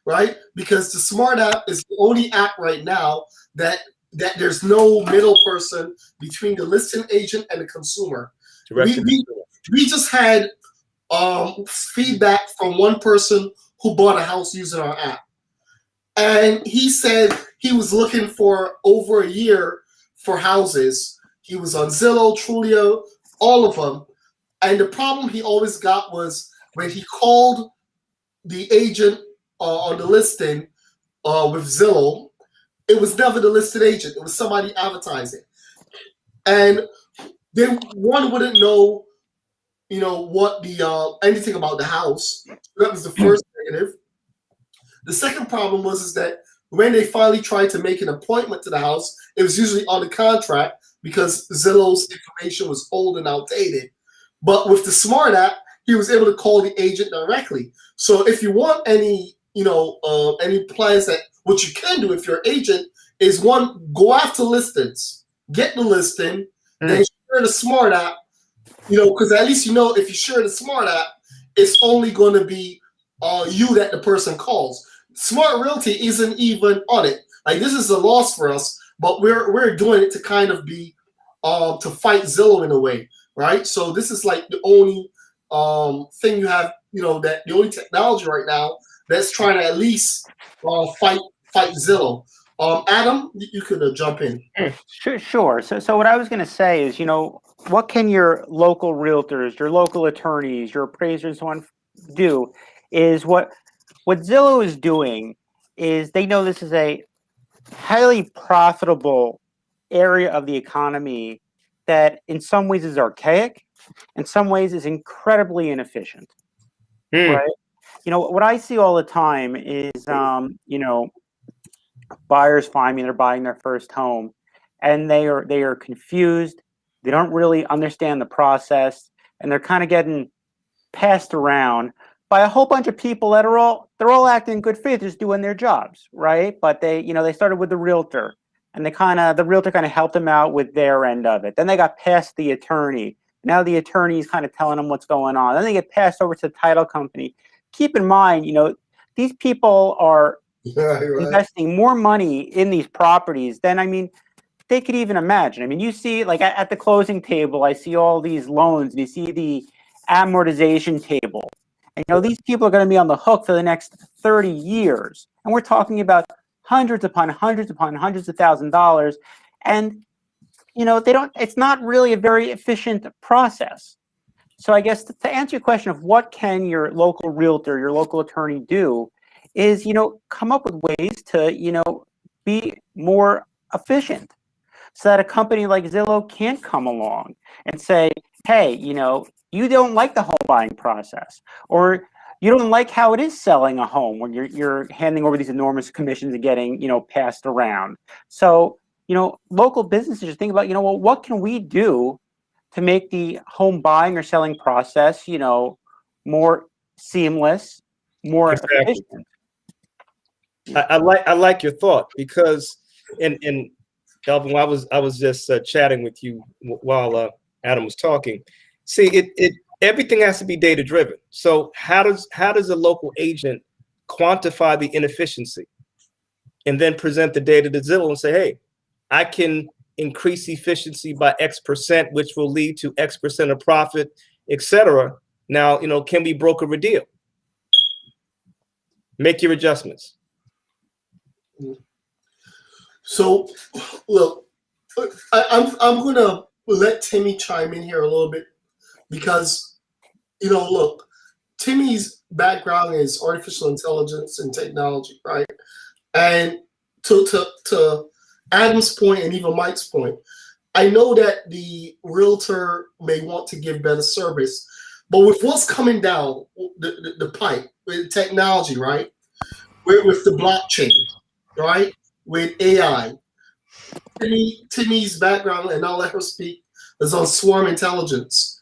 right? Because the Smart app is the only app right now that there's no middle person between the listing agent and the consumer. We just had feedback from one person who bought a house using our app. And he said he was looking for over a year for houses. He was on Zillow, Trulio, all of them. And the problem he always got was when he called the agent on the listing with Zillow, it was never the listed agent. It was somebody advertising. And one wouldn't know, what the anything about the house. That was the first negative. The second problem was that when they finally tried to make an appointment to the house, it was usually on the contract because Zillow's information was old and outdated. But with the Smart app, he was able to call the agent directly. So if you want any plans that what you can do if you're an agent is one, go after listings, get the listing, then share the Smart app, because at least if you share the Smart app, it's only going to be you that the person calls. Smart Realty isn't even on it. Like, this is a loss for us, but we're doing it to kind of be to fight Zillow in a way, right? So this is like the only thing you have, that the only technology right now that's trying to at least fight Zillow. Adam, you could jump in. Sure. So what I was going to say is, what can your local realtors, your local attorneys, your appraisers, so on do is what Zillow is doing is they know this is a highly profitable area of the economy that in some ways is archaic, in some ways is incredibly inefficient. Right? What I see all the time is, buyers find me, they're buying their first home and they are confused. They don't really understand the process and they're kind of getting passed around by a whole bunch of people that they're all acting in good faith, just doing their jobs, right? But they started with the realtor, and the realtor kind of helped them out with their end of it. Then they got past the attorney. Now the attorney is kind of telling them what's going on. Then they get passed over to the title company. Keep in mind, these people are investing more money in these properties than they could even imagine. You see, like at the closing table, I see all these loans. And you see the amortization table. And these people are going to be on the hook for the next 30 years. And we're talking about hundreds upon hundreds upon hundreds of $1,000s. And, it's not really a very efficient process. So I guess to answer your question of what can your local realtor, your local attorney do is, come up with ways to, be more efficient so that a company like Zillow can't come along and say, hey, you don't like the home buying process, or you don't like how it is selling a home when you're handing over these enormous commissions and getting, passed around. So, local businesses are thinking about, well, what can we do to make the home buying or selling process, more seamless, more Exactly. efficient. I like your thought, because and Elvin, I was just chatting with you while Adam was talking. See, it everything has to be data driven. So how does a local agent quantify the inefficiency and then present the data to Zillow and say, hey, I can increase efficiency by X%, which will lead to X% of profit, etc. Now, can we broker a deal? Make your adjustments. So, look, I'm gonna let Timmy chime in here a little bit, because look, Timmy's background is artificial intelligence and technology, right? And to Adam's point and even Mike's point, I know that the realtor may want to give better service, but with what's coming down the pipe with technology, right? With the blockchain, right? With AI. Timmy's background, and I'll let her speak, is on swarm intelligence.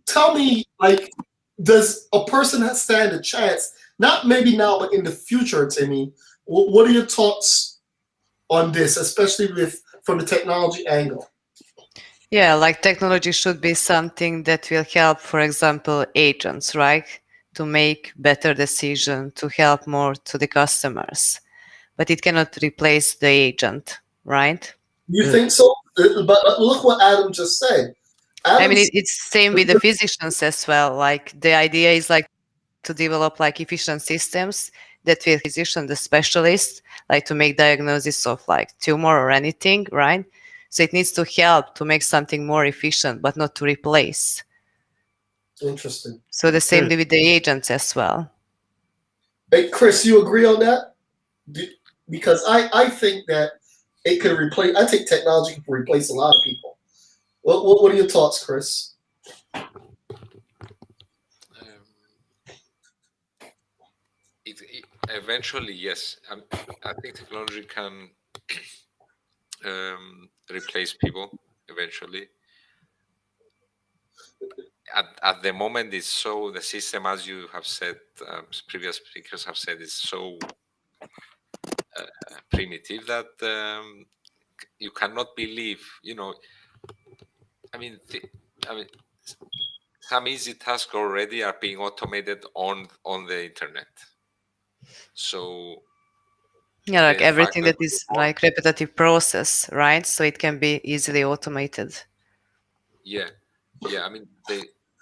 Tell me, like, does a person stand a chance? Not maybe now, but in the future, Timmy. What are your thoughts on this, especially from the technology angle? Yeah, like technology should be something that will help, for example, agents, right? To make better decisions, to help more to the customers. But it cannot replace the agent, right? You think so? But look what Adam just said. I mean, it's same with the physicians as well. Like the idea is like to develop like efficient systems that will physician, the specialist, like to make diagnosis of like tumor or anything, right? So it needs to help to make something more efficient, but not to replace. Interesting. So the same with the agents as well. Hey, Chris, you agree on that? Because I think that it could replace. I think technology can replace a lot of people. What are your thoughts, Chris? Eventually, yes. I think technology can replace people eventually. At the moment, it's so, the system, as you have said, previous speakers have said, is so primitive that you cannot believe. I mean, some easy tasks already are being automated on the internet. So yeah, like everything that is like repetitive process, right? So it can be easily automated. Yeah. I mean,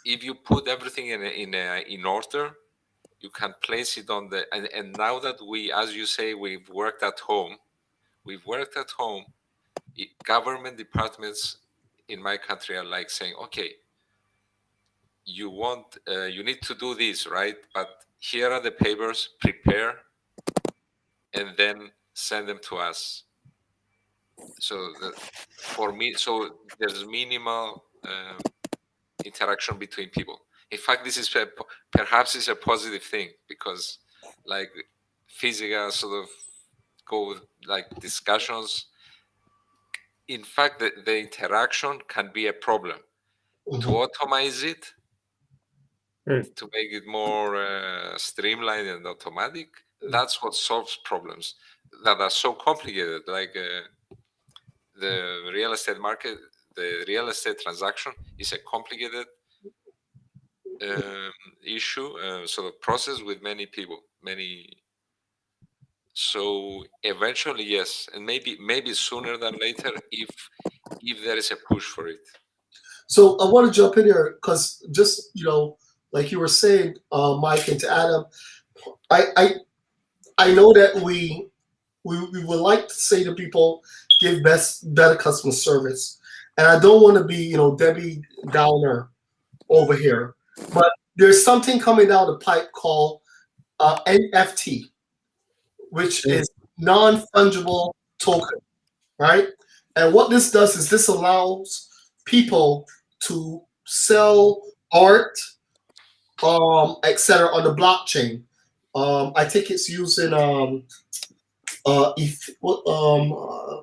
if you put everything in order, you can place it on the and now that we, as you say, we've worked at home. Government departments in my country are like saying, okay, you need to do this, right? But here are the papers, prepare, and then send them to us. So so there's minimal interaction between people. In fact, this is perhaps is a positive thing, because like physical sort of go like discussions. In fact, the interaction can be a problem. To automate it, to make it more streamlined and automatic, that's what solves problems that are so complicated. Like the real estate market, the real estate transaction is a complicated issue, sort of process with many people, so eventually, yes, and maybe sooner than later, if there is a push for it. So I want to jump in here because just like you were saying, Mike, and to Adam, I know that we would like to say to people, give better customer service, and I don't want to be Debbie Downer over here, but there's something coming down the pipe called NFT, which is non-fungible token, right? And what this does is this allows people to sell art, etc. on the blockchain. I think it's using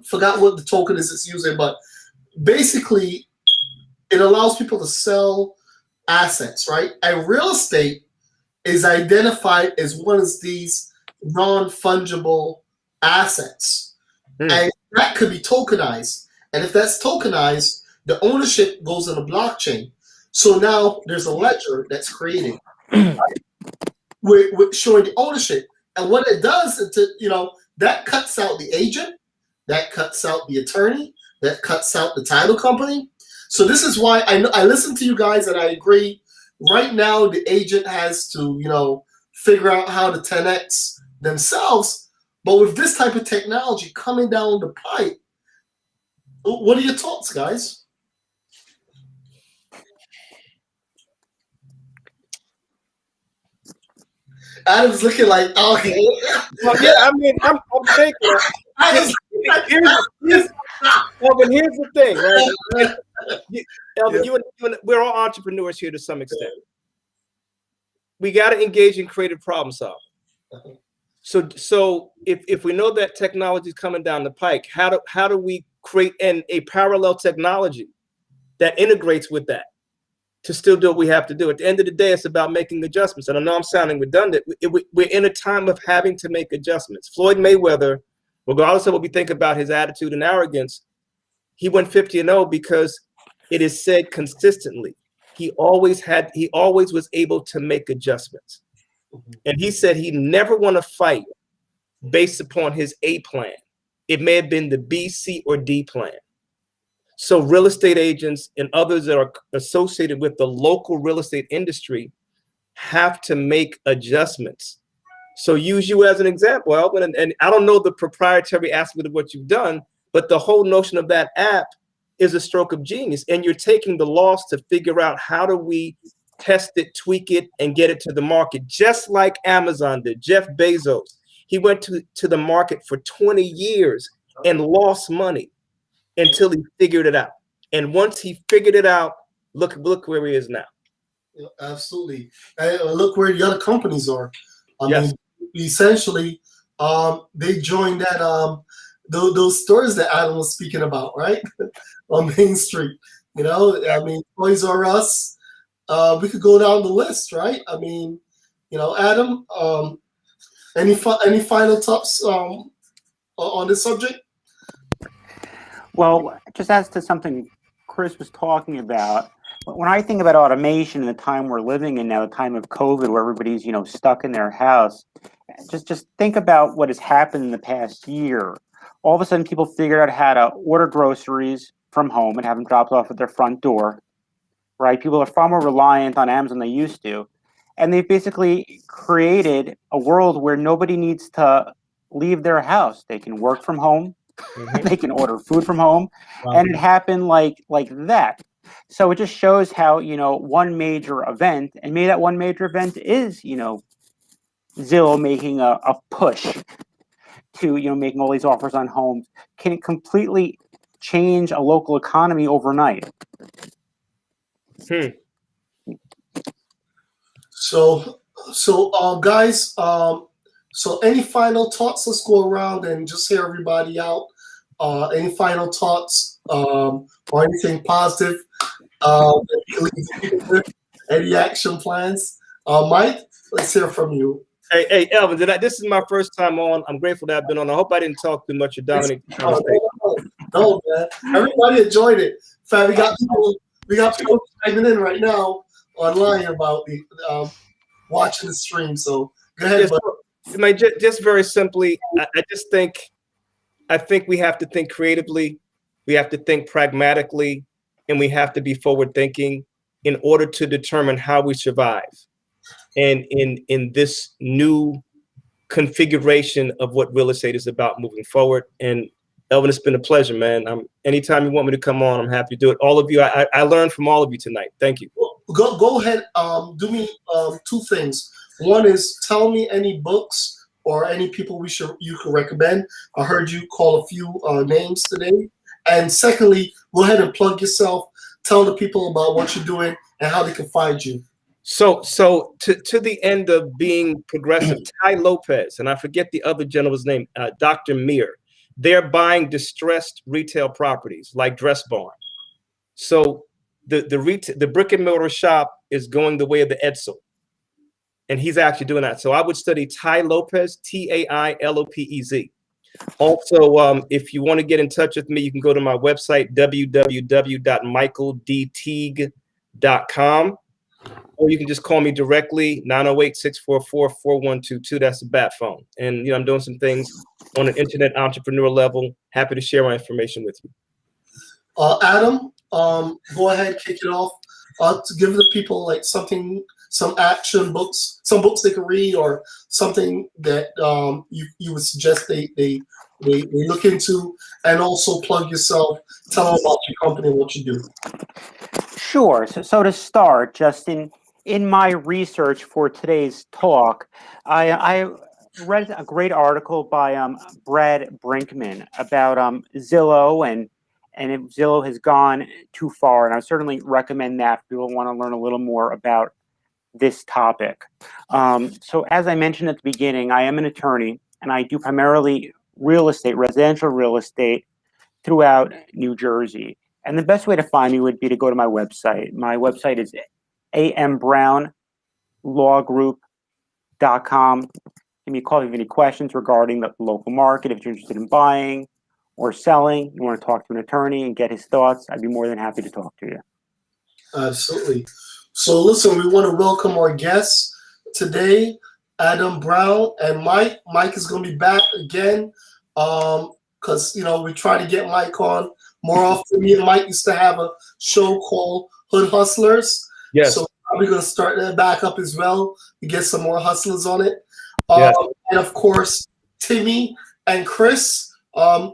forgot what the token is it's using, but basically it allows people to sell assets, right? And real estate is identified as one of these non-fungible assets. And that could be tokenized. And if that's tokenized, the ownership goes in the blockchain. So now there's a ledger that's created with showing the ownership. And what it does is that cuts out the agent, that cuts out the attorney, that cuts out the title company. So this is why I listen to you guys and I agree. Right now, the agent has to, figure out how to 10x themselves. But with this type of technology coming down the pipe, what are your thoughts, guys? Adam's looking like, okay. Well, yeah, I mean, I'm thinking. Elvin, here's the thing, right? Elvin, you and we're all entrepreneurs here to some extent. We got to engage in creative problem solving. So if we know that technology is coming down the pike, how do we create a parallel technology that integrates with that to still do what we have to do? At the end of the day, it's about making adjustments. And I know I'm sounding redundant. We're in a time of having to make adjustments. Floyd Mayweather, regardless of what we think about his attitude and arrogance, he went 50-0 because it is said consistently. He always was able to make adjustments. And he said he never want to fight based upon his A plan. It may have been the B, C, or D plan. So real estate agents and others that are associated with the local real estate industry have to make adjustments. So use you as an example, Alvin, and I don't know the proprietary aspect of what you've done, but the whole notion of that app is a stroke of genius. And you're taking the loss to figure out how do we test it, tweak it, and get it to the market, just like Amazon did. Jeff Bezos, he went to the market for 20 years and lost money until he figured it out. And once he figured it out, look where he is now. Yeah, absolutely. Look where the other companies are. I Yes. mean, essentially, they joined that those stores that Adam was speaking about, right? On Main Street. I mean, Toys R Us. We could go down the list, right? I mean, Adam, any final thoughts on this subject? Well, just as to something Chris was talking about, when I think about automation and the time we're living in now, the time of COVID, where everybody's stuck in their house, just think about what has happened in the past year. All of a sudden, people figured out how to order groceries from home and have them dropped off at their front door. Right? People are far more reliant on Amazon than they used to. And they've basically created a world where nobody needs to leave their house. They can work from home. Mm-hmm. They can order food from home. Wow. And it happened like that. So it just shows how, one major event, and maybe that one major event is, Zillow making a push to, making all these offers on homes, can completely change a local economy overnight. So guys, so any final thoughts? Let's go around and just hear everybody out. Any final thoughts or anything positive? Any action plans? Mike, let's hear from you. Hey, Elvin, this is my first time on. I'm grateful that I've been on. I hope I didn't talk too much of Dominic. No, man. Everybody enjoyed it. In fact, we got people chiming in right now online about the watching the stream. So go ahead. Just very simply, I think we have to think creatively, we have to think pragmatically, and we have to be forward thinking in order to determine how we survive. And in this new configuration of what real estate is about moving forward. And Elvin, it's been a pleasure, man. Anytime you want me to come on, I'm happy to do it. All of you, I learned from all of you tonight. Thank you. Go ahead. Do me two things. One is tell me any books or any people you could recommend. I heard you call a few names today. And secondly, go ahead and plug yourself. Tell the people about what you're doing and how they can find you. So to the end of being progressive, Ty Lopez, and I forget the other gentleman's name, Dr. Meir, they're buying distressed retail properties like Dress Barn. So the brick and mortar shop is going the way of the Edsel. And he's actually doing that. So I would study Ty Lopez, Tailopez. Also, if you want to get in touch with me, you can go to my website, www.michaeldteague.com. Or you can just call me directly, 908-644-4122. That's the bat phone. And I'm doing some things on an internet entrepreneur level. Happy to share my information with you. Adam, go ahead, kick it off. To give the people like something, some action books, some books they can read, or something that you would suggest they look into, and also plug yourself. Tell them about your company and what you do. Sure. So to start, Justin, in my research for today's talk, I read a great article by Brad Brinkman about Zillow and if Zillow has gone too far, and I certainly recommend that if people want to learn a little more about this topic. So as I mentioned at the beginning, I am an attorney, and I do primarily real estate, residential real estate throughout New Jersey. And the best way to find me would be to go to my website. My website is adambrownlawgroup.com. Give me a call if you have any questions regarding the local market. If you're interested in buying or selling, you want to talk to an attorney and get his thoughts, I'd be more than happy to talk to you. Absolutely. So listen, we want to welcome our guests today, Adam Brown and Mike. Mike is going to be back again because, we try to get Mike on more often. Me and Mike used to have a show called Hood Hustlers. Yes. So we're probably going to start that back up as well to get some more hustlers on it. Yes. And of course, Timmy and Chris,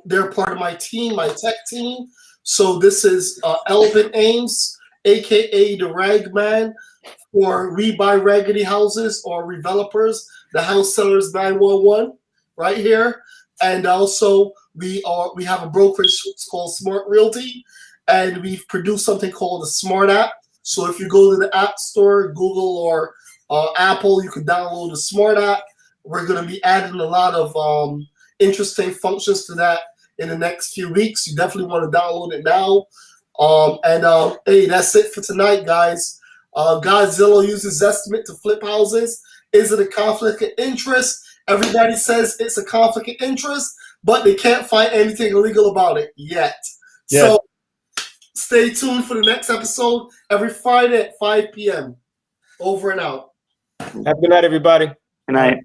they're part of my team, my tech team. So this is elvinames, aka the Ragman, for We Buy Raggedy Houses, or revelopers, the house sellers 911, right here. And also we have a brokerage called smartrealty, and we've produced something called the Smart app. So if you go to the App Store, Google or Apple, you can download the Smart app. We're going to be adding a lot of interesting functions to that in the next few weeks. You definitely want to download it now. Hey, that's it for tonight, guys. Godzilla uses Zestimate to flip houses. Is it a conflict of interest? Everybody says it's a conflict of interest, but they can't find anything illegal about it yet. Yeah. So stay tuned for the next episode every Friday at 5 p.m. Over and out. Have a good night, everybody. Good night.